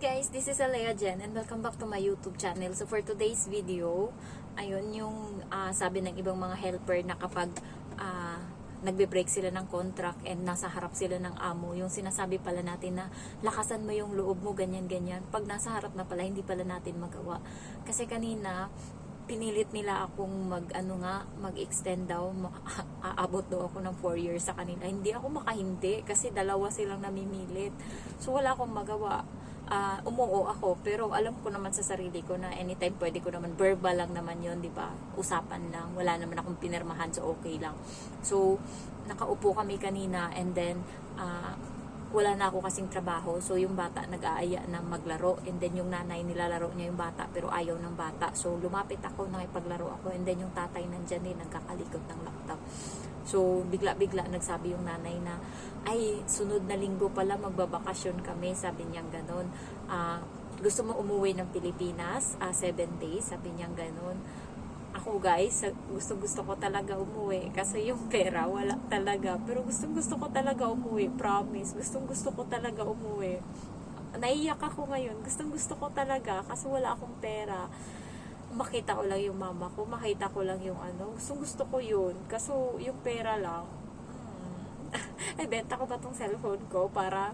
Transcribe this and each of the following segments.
guys, this is Alea Jen and welcome back to my YouTube channel. So for today's video, ayun yung sabi ng ibang mga helper na kapag nagbe-break sila ng contract and nasa harap sila ng amo, yung sinasabi pala natin na lakasan mo yung loob mo, ganyan-ganyan. Pag nasa harap na pala, hindi pala natin magawa. Kasi kanina, pinilit nila akong mag-extend daw, aabot daw ako ng 4 years sa kanila. Hindi ako makahindi kasi dalawa silang namimilit. So wala akong magawa. Umuo ako, pero alam ko naman sa sarili ko na anytime pwede ko naman, verbal lang naman yon, di ba? Usapan lang, wala naman akong pinirmahan, so okay lang. So nakaupo kami kanina and then wala na ako kasing trabaho, so yung bata nag-aaya na maglaro, and then yung nanay nilalaro niya yung bata pero ayaw ng bata, so lumapit ako, nakipaglaro ako, and then yung tatay nandyan din nagkakalikot ng laptop. So bigla-bigla nagsabi yung nanay na ay sunod na linggo pala magbabakasyon kami, sabi niyang ganon. Gusto mo umuwi ng Pilipinas 7 days, sabi niyang ganon. Ako guys, gusto ko talaga umuwi kasi yung pera wala talaga, pero gusto ko talaga umuwi, promise, gusto ko talaga umuwi. Naiyak ako ngayon, gusto ko talaga kasi wala akong pera. Makita ko lang yung mama ko, makita ko lang yung gusto ko yun, kaso yung pera lang. Ay, benta ko ba tong cellphone ko para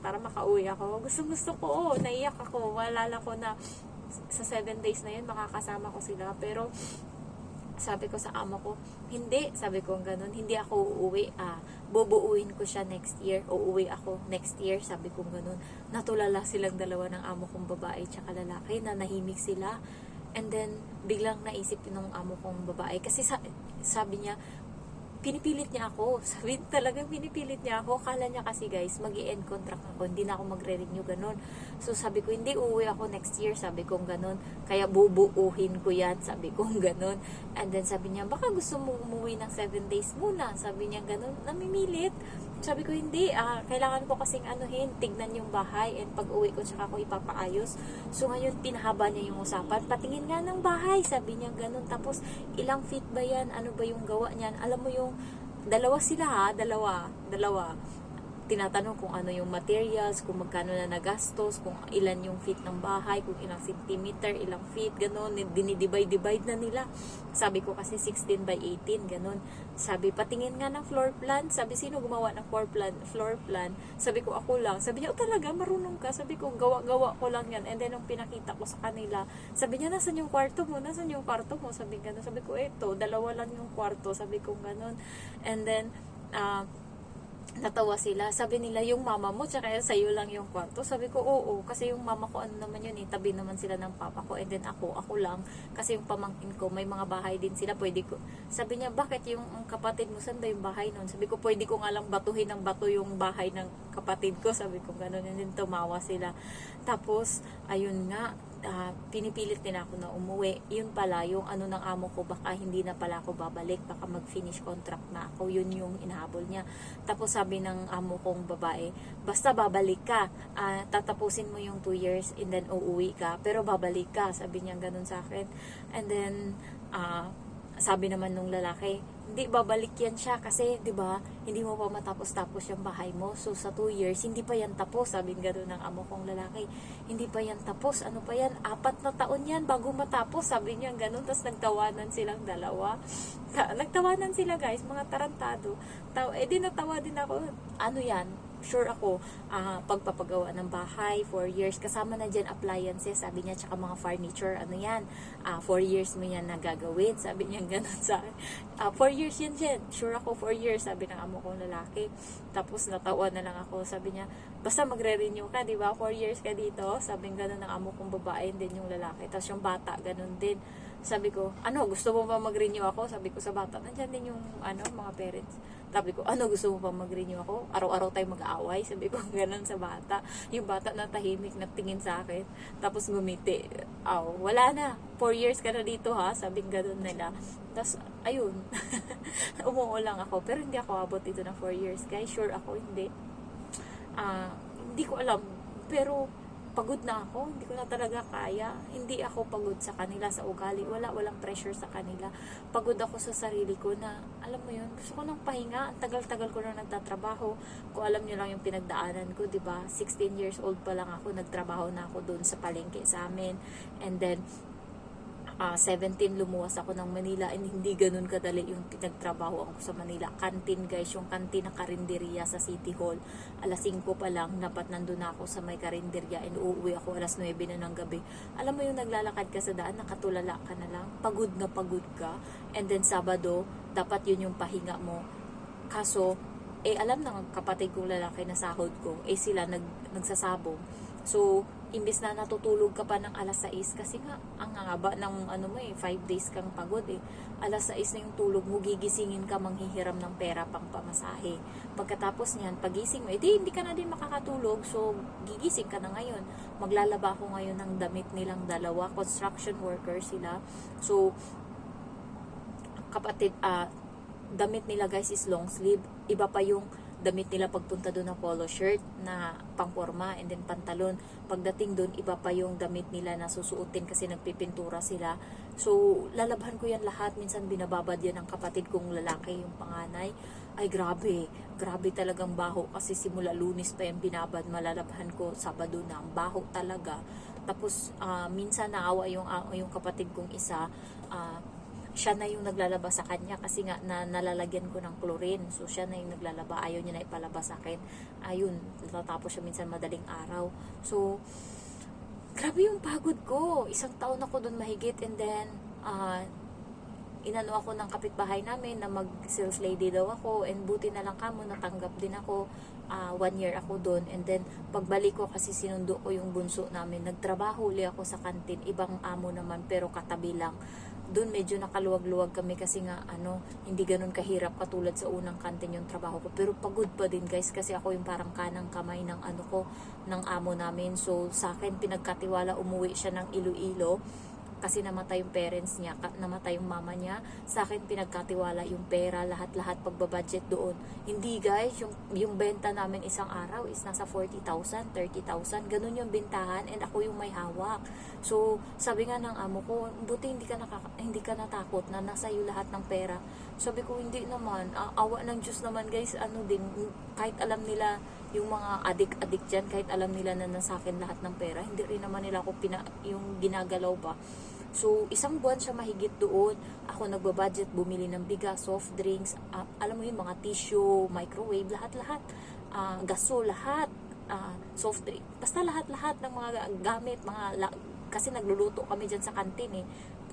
makauwi ako? Gusto ko, naiyak ako, walala ko na sa 7 days na yun makakasama ko sila, pero sabi ko sa amo ko, hindi, sabi ko ganun, hindi ako uuwi, bubuuin ko siya next year, uuwi ako next year, sabi ko ganun. Natulala silang dalawa ng amo kong babae tsaka lalaki, na nahimik sila, and then biglang naisip ng amo kong babae, kasi sabi niya, pinipilit niya ako. Sabi talaga, pinipilit niya ako. Kala niya kasi guys, mag-i-end contract ako. Hindi na ako magre-renew ganun. So sabi ko, hindi, uuwi ako next year. Sabi ko ganun. Kaya bubuuhin ko yan. Sabi ko ganun. And then sabi niya, baka gusto mo umuwi ng 7 days muna. Sabi niya ganun. Namimilit. Sabi ko, hindi. Kailangan ko kasing tignan yung bahay. And pag uwi ko, tsaka ko ipapaayos. So ngayon, pinahaba niya yung usapan. Patingin nga ng bahay. Sabi niya ganun. Tapos, ilang feet ba yan? Ano ba yung gawa niyan? Alam mo yung dalawa sila dalawa. Tinatanong kung ano yung materials, kung magkano na nagastos, kung ilan yung feet ng bahay, kung ilang centimeter, ilang feet, gano'n, dinidivide na nila. Sabi ko kasi 16 by 18, gano'n. Sabi, patingin nga ng floor plan. Sabi, sino gumawa ng floor plan? Sabi ko, ako lang. Sabi niya, talaga, marunong ka. Sabi ko, gawa ko lang yan. And then, nung pinakita ko sa kanila, sabi niya, nasan yung kwarto mo? Nasan yung kwarto mo? Sabi gano'n. Sabi ko, eto, dalawa lang yung kwarto. Sabi ko, gano'n. And then, natawa sila. Sabi nila, yung mama mo, tsaka sa'yo lang yung kwarto. Sabi ko, oo. Kasi yung mama ko, naman yun, tabi naman sila ng papa ko. And then ako lang. Kasi yung pamangkin ko, may mga bahay din sila. Pwede ko. Sabi niya, bakit yung kapatid mo, saan ba yung bahay nun? Sabi ko, pwede ko nga lang batuhin ng bato yung bahay ng kapatid ko. Sabi ko, gano'n. And then tumawa sila. Tapos, ayun nga, pinipilit nila ako na umuwi. Yun pala, yung ng amo ko, baka hindi na pala ako babalik, baka mag-finish contract na ako. Yun yung inahabol niya. Tapos sabi ng amo kong babae, basta babalik ka, tatapusin mo yung 2 years and then uuwi ka, pero babalik ka. Sabi niya ganun sa akin. And then sabi naman nung lalaki, hindi, babalik yan siya kasi 'di ba, hindi mo pa matapos-tapos yung bahay mo. So sa 2 years hindi pa yan tapos, sabi gano'n ng amo kong lalaki. Hindi pa yan tapos, ano pa yan, 4 na taon yan bago matapos, sabi niya gano'n. Tapos nagtawanan silang dalawa. Nagtawanan sila guys, mga tarantado. Di natawa din ako. Ano yan? Sure ako, pagpapagawa ng bahay, 4 years, kasama na dyan appliances, sabi niya, tsaka mga furniture, 4 years mo yan nagagawin, sabi niya gano'n sa 4 years yan dyan, sure ako 4 years, sabi ng amo kong lalaki. Tapos natawa na lang ako, sabi niya, basta magre-renew ka, di ba, 4 years ka dito, sabi gano'n ng amo kong babae, din yung lalaki. Tapos yung bata, gano'n din. Sabi ko, gusto mo ba mag-renew ako? Sabi ko sa bata, nandyan din yung mga parents. Sabi ko, gusto mo ba mag-renew ako? Araw-araw tayo mag-aaway. Sabi ko, ganun sa bata. Yung bata na tahimik, natingin sa akin. Tapos gumiti. Wala na. 4 years ka na dito ha. Sabi ganun nila. Tapos, ayun. Umuo lang ako. Pero hindi ako abot dito ng 4 years. Guys, sure ako, hindi. Hindi ko alam. Pero, pagod na ako, hindi ko na talaga kaya. Hindi ako pagod sa kanila, sa ugali, walang pressure sa kanila. Pagod ako sa sarili ko na, alam mo yun, gusto ko ng pahinga. Ang tagal-tagal ko na nagtatrabaho. Kung alam nyo lang yung pinagdaanan ko, di ba? 16 years old pa lang ako, nagtrabaho na ako doon sa palengke sa amin. And then 17 lumuwas ako ng Manila, and hindi ganun kadali yung pinagtrabaho ako sa Manila. Kantin guys, yung kantin na karinderya sa City Hall. Alas 5 pa lang, dapat nandun na ako sa may karinderya, and uuwi ako alas 9 na ng gabi. Alam mo yung naglalakad ka sa daan, nakatulala ka na lang, pagod na pagod ka, and then Sabado, dapat yun yung pahinga mo. Kaso, alam ng kapatid kong lalaki na sahod ko, sila nagsasabong. So, imbes na natutulog ka pa ng alas 6, kasi nga, ang haba ng 5 days kang pagod Alas 6 na yung tulog mo, gigisingin ka, manghihiram ng pera pang pamasahe. Pagkatapos niyan, pagising mo, hindi ka na din makakatulog, so gigising ka na ngayon. Maglalaba ako ngayon ng damit nilang dalawa, construction worker sila. So, kapatid, damit nila guys is long sleeve. Iba pa yung damit nila pagpunta doon na polo shirt na pangporma, and then pantalon. Pagdating doon, iba pa yung damit nila na susuotin kasi nagpipintura sila. So, lalabhan ko yan lahat. Minsan binababad yan ng kapatid kong lalaki, yung panganay. Ay, grabe. Grabe talagang baho kasi simula Lunes pa yung binabad. Malalabhan ko Sabado na. Ang baho talaga. Tapos, minsan naawa yung kapatid kong isa, siya na yung naglalaba sa kanya kasi nga nalalagyan ko ng chlorine. So, siya na yung naglalaba. Ayaw niya na ipalaba sa akin. Ayun, natapos siya minsan madaling araw. So, grabe yung pagod ko. 1 taon ako doon mahigit, and then, inano ako ng kapitbahay namin na mag-sales lady daw ako, and buti na lang kamo, natanggap din ako. 1 year ako doon, and then pagbalik ko kasi sinundo ko yung bunso namin. Nagtrabaho uli ako sa kantin, ibang amo naman pero katabi lang. Doon medyo nakaluwag-luwag kami kasi nga hindi ganun kahirap katulad sa unang kantin yung trabaho ko. Pero pagod pa din guys kasi ako yung parang kanang kamay ng ng amo namin. So sa akin pinagkatiwala, umuwi siya ng Iloilo kasi namatay yung parents niya, namatay yung mama niya. Sa akin pinagkatiwala yung pera, lahat-lahat pagbabudget doon. Hindi guys, yung benta namin isang araw is nasa 40,000, 30,000, ganun yung bentahan, and ako yung may hawak. So sabi nga ng amo ko, buti hindi ka natakot na nasa iyo lahat ng pera. Sabi ko, hindi naman, awa ng Diyos naman guys, kahit alam nila yung mga adik-adik dyan, kahit alam nila na nasa akin lahat ng pera, hindi rin naman nila ako yung ginagalaw ba. So, 1 buwan siya mahigit doon. Ako nagbabudget, bumili ng bigas, soft drinks, alam mo yung mga tissue, microwave, lahat-lahat, gasol, lahat, soft drink, basta lahat-lahat ng mga gamit, kasi nagluluto kami dyan sa kantin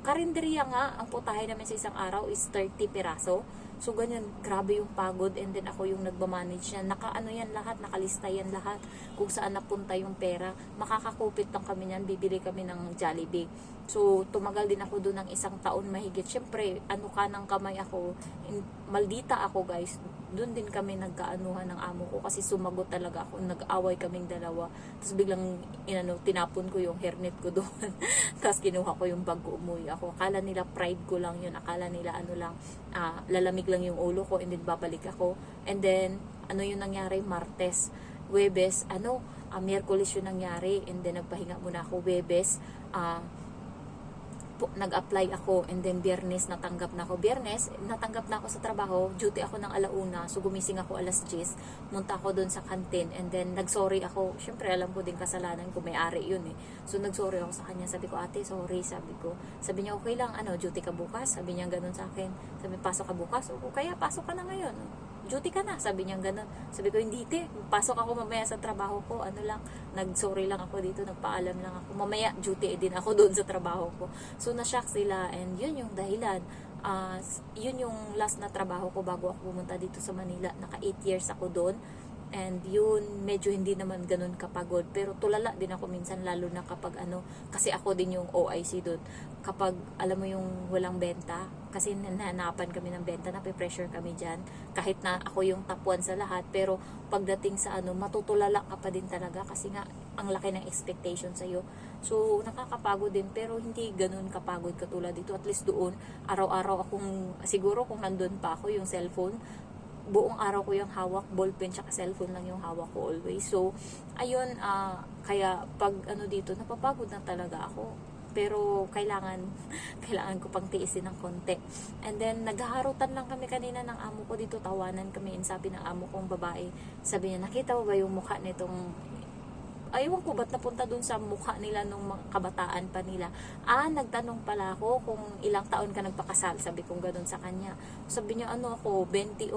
Karinderya nga, ang putahe namin sa isang araw is 30 piraso. So, ganyan, grabe yung pagod, and then ako yung nagmamanage yan. Yan lahat, nakalista yan lahat, kung saan napunta yung pera. Makakakupit lang kami yan, bibili kami ng Jollibee. So, tumagal din ako doon ng 1 taon mahigit. Siyempre, ng kamay ako, maldita ako guys. Doon din kami nagkaanuhan ng amo ko kasi sumagot talaga ako. Nag-away kaming dalawa. Tapos biglang, tinapon ko yung hairnet ko doon. Tapos kinuha ko yung bag ko, umuwi ako. Akala nila pride ko lang yun. Akala nila lalamig lang yung ulo ko, and then babalik ako. And then, yung nangyari? Martes, Huwebes, Miyerkules yung nangyari, and then nagpahinga muna ako. Huwebes, nag-apply ako, and then Biyernes natanggap na ako. Biyernes, natanggap na ako sa trabaho, duty ako ng 1:00, so gumising ako 10:00, munta ako doon sa kantin, and then nagsorry ako. Syempre alam ko din kasalanan ko, may-ari yun So nagsorry ako sa kanya, sabi ko, ate sorry, sabi niya okay lang, duty ka bukas, sabi niya ganun sa akin. Sabi, pasok ka bukas? O kaya pasok ka na ngayon, duty ka na, sabi niya ganun. Sabi ko, hindi pasok ako mamaya sa trabaho ko, nag-sorry lang ako dito, nagpaalam lang ako, mamaya duty din ako doon sa trabaho ko. So na-shock sila, and yun yung dahilan. Yun yung last na trabaho ko bago ako pumunta dito sa Manila. Naka 8 years ako doon, and yun medyo hindi naman ganun kapagod, pero tulala din ako minsan, lalo na kapag kasi ako din yung OIC doon. Kapag alam mo yung walang benta, kasi nananapan kami ng benta, nape-pressure kami dyan, kahit na ako yung top 1 sa lahat, pero pagdating sa matutulala ka pa din talaga kasi nga ang laki ng expectation sa'yo. So nakakapagod din, pero hindi ganun kapagod katulad dito. At least doon araw-araw akong, siguro kung nandun pa ako, yung cellphone buong araw ko yung hawak, ballpen tsaka cellphone lang yung hawak ko always. So, ayun, kaya pag ano dito, napapagod na talaga ako. Pero kailangan ko pang tiisin ng konti. And then naghaharutan lang kami kanina ng amo ko dito, tawanan kami, and sabi ng amo kong babae, sabi niya, nakita mo ba yung mukha nitong, aywan ko ba't napunta dun sa mukha nila nung mga kabataan pa nila. Nagtanong pala ako kung ilang taon ka nagpakasal. Sabi kong ganun sa kanya. Sabi niya, ano ako, 28.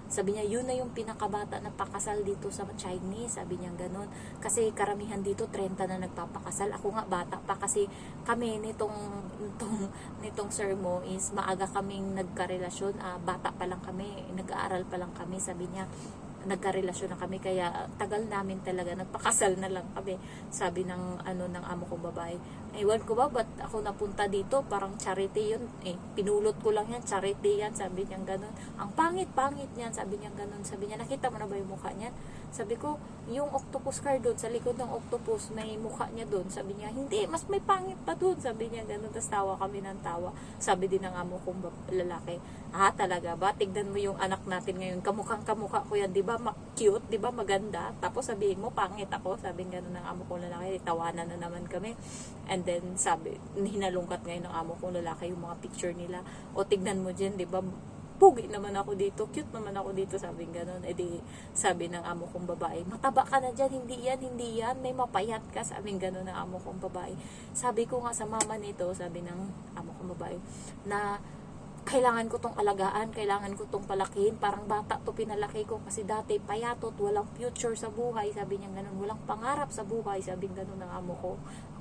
Sabi niya, yun na yung pinakabata na pakasal dito sa Chinese. Sabi niya ganun. Kasi karamihan dito, 30 na nagpapakasal. Ako nga, bata pa. Kasi kami, nitong sir mo is maaga kaming nagkarelasyon. Bata pa lang kami. Nag-aaral pa lang kami. Sabi niya, nagkarelasyon na kami, kaya tagal namin talaga, nagpakasal na lang kami. Sabi ng amo kong babae, ewan ko ba ba't ako napunta dito, parang charity yun, pinulot ko lang yan, charity yan. Sabi niya ganun, ang pangit niyan. Sabi niya ganun, sabi niya, nakita mo na ba yung mukha niyan? Sabi ko, yung octopus car doon, sa likod ng octopus may mukha niya doon. Sabi niya, hindi, mas may pangit pa doon. Sabi niya ganun, tapos tawa kami ng tawa. Sabi din ng amo kong lalaki, talaga ba? Tignan mo yung anak natin ngayon, kamukhang kamukha ko yan, di ba? Cute, di ba? Maganda. Tapos sabihin mo, pangit ako. Sabi ganun ng amo kong lalaki, tawanan na naman kami. And then sabi, hinalungkat ngayon ng amo kong lalaki yung mga picture nila. O tignan mo dyan, di ba? Pugi naman ako dito, cute naman ako dito, sabi ganun. Di, sabi ng amo kong babae, mataba ka na dyan, hindi yan, may mapayat ka, sabi ganun ng amo kong babae. Sabi ko nga sa mama nito, sabi ng amo kong babae, na kailangan ko tong alagaan, kailangan ko tong palakihin, parang bata to pinalaki ko, kasi dati payatot, walang future sa buhay, sabi niya ganun, walang pangarap sa buhay, sabi ganun ng amo ko,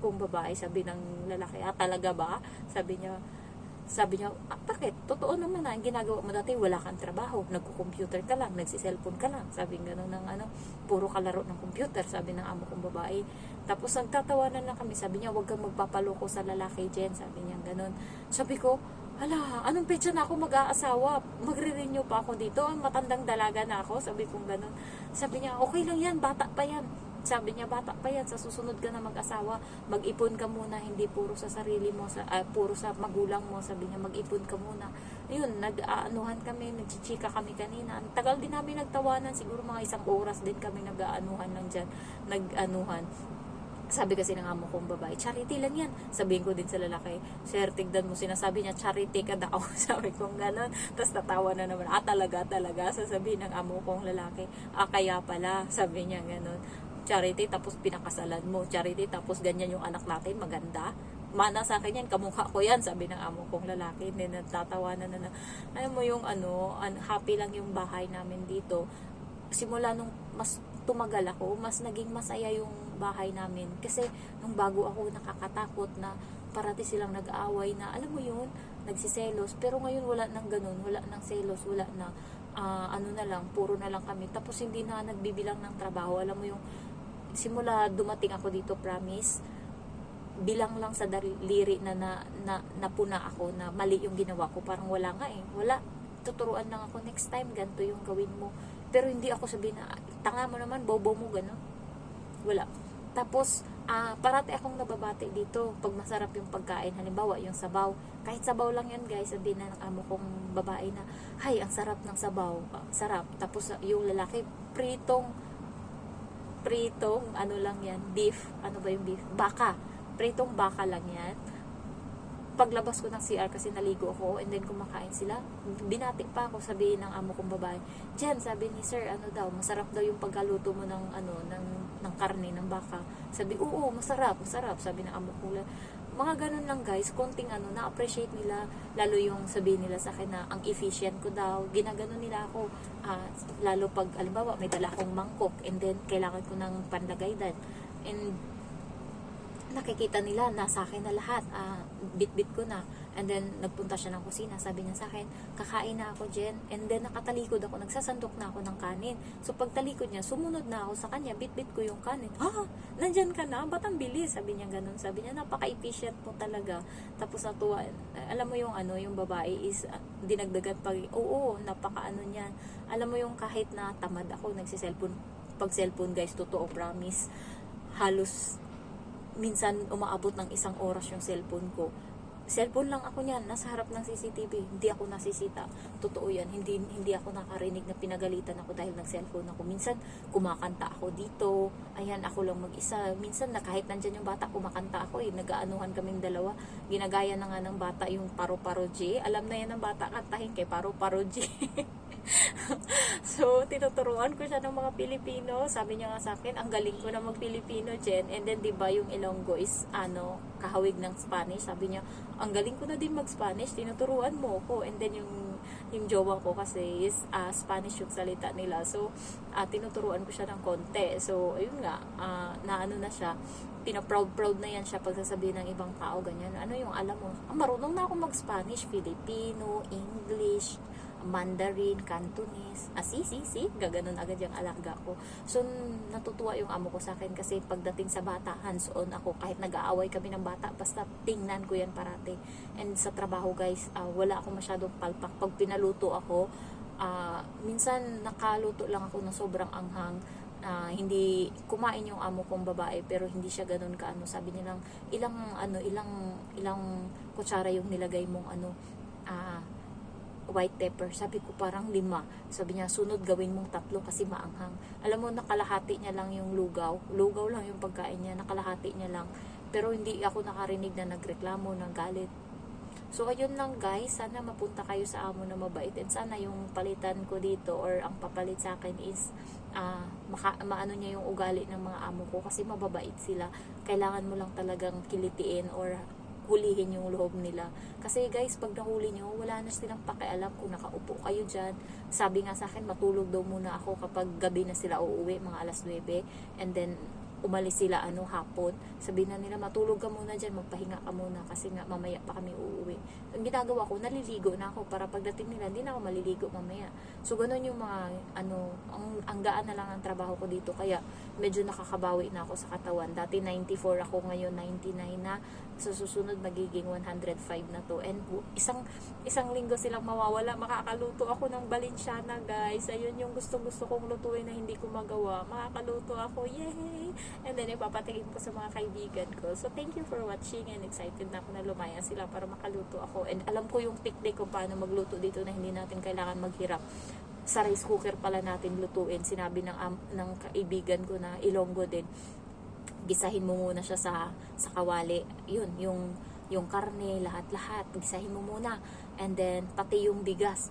kung babae. Sabi ng lalaki, talaga ba? Sabi niya, bakit? Totoo naman ang ginagawa mo dati, wala kang trabaho, nagko-computer ka lang, nagsi-cellphone ka lang, sabi gano'n ng puro ka laro ng computer, sabi ng amo kong babae. Tapos nagtatawanan lang kami, sabi niya, huwag kang magpapaloko sa lalaki, Jen, sabi niya gano'n. Sabi ko, anong petsa na ako mag-aasawa? Magre-renew pa ako dito, matandang dalaga na ako, sabi kong gano'n. Sabi niya, okay lang yan, bata pa yan. Sabi niya, bata pa yan, sa susunod ka na mag-asawa, mag-ipon ka muna, hindi puro sa sarili mo, puro sa magulang mo. Sabi niya, mag-ipon ka muna. Ayun, nag-aanuhan kami, nagchichika kami kanina. Ang tagal din namin nagtawanan, siguro mga 1 oras din kami nag-aanuhan lang dyan, nag-anuhan. Sabi kasi ng amo kong babae, charity lang yan. Sabihin ko din sa lalaki, sir, tignan mo, sinasabi niya, charity ka daw. Sabi kong gano'n. Tapos natawa na naman, talaga. Sasabihin ng amo kong lalaki, kaya pala, sabi niya gano'n. Charity, tapos pinakasalan mo. Charity, tapos ganyan yung anak natin, maganda. Mana sa akin yan, kamukha ko yan, sabi ng amo kong lalaki. Hindi, nagtatawanan na. Alam mo yung happy lang yung bahay namin dito. Simula nung mas tumagal ako, mas naging masaya yung bahay namin. Kasi nung bago ako, nakakatakot na parati silang nag-aaway na, alam mo yun, nagsiselos. Pero ngayon wala nang ganun, wala nang selos, wala na, na lang, puro na lang kami. Tapos hindi na nagbibilang ng trabaho. Alam mo yung, simula dumating ako dito, promise, bilang lang sa daliri na napuna ako na mali yung ginawa ko. Parang wala nga wala. Tuturuan lang ako, next time ganito yung gawin mo. Pero hindi ako sabihin na, tanga mo naman, bobo mo, gano'n. Wala. Tapos, parati akong nababati dito pag masarap yung pagkain. Halimbawa, yung sabaw. Kahit sabaw lang yan, guys, sabihin na ng amo kong babae na, hay, ang sarap ng sabaw. Sarap. Tapos, yung lalaki, pritong, lang yan, beef. Ano ba yung beef? Baka. Pritong baka lang yan. Paglabas ko ng CR kasi naligo ako, and then kumakain sila, binati pa ako, sabihin ng amo kong babae, Jen, sabi ni sir, masarap daw yung pagkaluto mo ng karne, ng baka. Sabi, oo, masarap, sabi ng amo ko. Mga ganun lang, guys, konting na-appreciate nila, lalo yung sabihin nila sa akin na ang efficient ko daw, ginaganon nila ako, lalo pag, alimbawa, may dala akong mangkok, and then kailangan ko ng panlagay dan, and nakikita nila, nasa akin na lahat, bit-bit ko na, and then nagpunta siya ng kusina, sabi niya sa akin, kakain na ako, Jen, and then nakatalikod ako, nagsasandok na ako ng kanin. So pagtalikod niya, sumunod na ako sa kanya, bit-bit ko yung kanin. Nandyan ka na, ba't ang bilis? Sabi niya ganun, sabi niya, napaka-efficient mo talaga. Tapos natuwa, alam mo yung yung babae is dinagdagan pag, oo, napaka niyan. Alam mo yung kahit na tamad ako, nagsi-cellphone, pag cellphone, guys, totoo, promise, halos minsan umaabot ng 1 oras yung cellphone ko. cellphone lang ako niyan, nasa harap ng CCTV, hindi ako nasisita. Totoo yan, hindi ako nakarinig na pinagalitan ako dahil nag-cellphone ako. Minsan, kumakanta ako dito, ayan, ako lang mag-isa. Minsan, na kahit nandyan yung bata, kumakanta ako nag-aanuhan kaming dalawa. Ginagaya na nga ng bata yung Paro-Paro G. Alam na yan ng bata, kantahin kay Paro-Paro G. So, tinuturuan ko siya ng mga Pilipino. Sabi niya nga sa akin, ang galing ko na mag-Pilipino, Jen. And then, di ba yung Ilonggo is, kahawig ng Spanish. Sabi niya, ang galing ko na din mag-Spanish. Tinuturuan mo ko. And then, yung jowa ko kasi is Spanish yung salita nila. So, tinuturuan ko siya ng konti. So, ayun nga, naano na siya. Pina-proud na yan siya pag sasabihin ng ibang tao, ganyan. Ano yung alam mo? Marunong na ako mag-Spanish, Filipino, English, Mandarin, Cantonese, gaganon agad yung alaga ko. So, natutuwa yung amo ko sa akin kasi pagdating sa bata, hands-on ako. Kahit nag-aaway kami ng bata, basta tingnan ko yan parati. And sa trabaho guys, wala ako masyadong palpak. Pag pinaluto ako, minsan nakaluto lang ako ng sobrang anghang. Hindi kumain yung amo kong babae pero hindi siya ganoon kaano. Sabi niya lang, ilang kutsara yung nilagay mong white pepper. Sabi ko parang 5. Sabi niya, sunod gawin mong 3 kasi maanghang. Alam mo, nakalahati niya lang yung lugaw. Lugaw lang yung pagkain niya, nakalahati niya lang. Pero hindi ako nakarinig na nagreklamo, nagalit. So, ayun lang guys. Sana mapunta kayo sa amo na mabait. And sana yung palitan ko dito or ang papalit sa akin is maano niya yung ugali ng mga amo ko kasi mababait sila. Kailangan mo lang talagang kilitiin or hulihin yung loob nila. Kasi guys, pag nahuli nyo, wala na silang pakialam kung nakaupo kayo dyan. Sabi nga sa akin, matulog daw muna ako kapag gabi na sila uuwi, mga alas 9. And then, umalis sila hapon. Sabihin na nila, matulog ka muna dyan, magpahinga ka muna kasi nga mamaya pa kami uuwi. Ang ginagawa ko, naliligo na ako para pagdating nila, hindi na ako maliligo mamaya. So, ganun yung mga, ang gaan na lang ang trabaho ko dito. Kaya, medyo nakakabawi na ako sa katawan. Dati 94 ako, ngayon 99 na. Sa susunod, magiging 105 na to. And isang linggo silang mawawala. Makakaluto ako ng Balenciana, guys. Ayun yung gusto kong lutuin na hindi ko magawa. Makakaluto ako. Yay! And then, ipapatingin ko sa mga kaibigan ko. So, thank you for watching and excited na ako na lumaya sila para makaluto ako. And alam ko yung technique kung paano magluto dito na hindi natin kailangan maghirap. Sa rice cooker pala natin lutuin. Sinabi ng kaibigan ko na Ilonggo din. Gisahin mo muna siya sa kawali. Yun, yung karne, lahat-lahat. Gisahin mo muna. And then, pati yung bigas.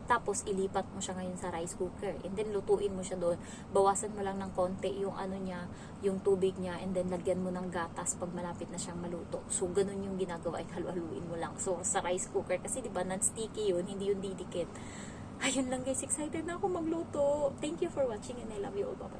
Tapos, ilipat mo siya ngayon sa rice cooker. And then, lutuin mo siya doon. Bawasan mo lang ng konti yung niya, yung tubig niya. And then, lagyan mo ng gatas pag malapit na siyang maluto. So, ganun yung ginagawa. Halu-haluin mo lang. So, sa rice cooker, kasi diba, non-sticky yun. Hindi yun didikit. Ayun lang guys. Excited na ako magluto. Thank you for watching and I love you all. Bye-bye.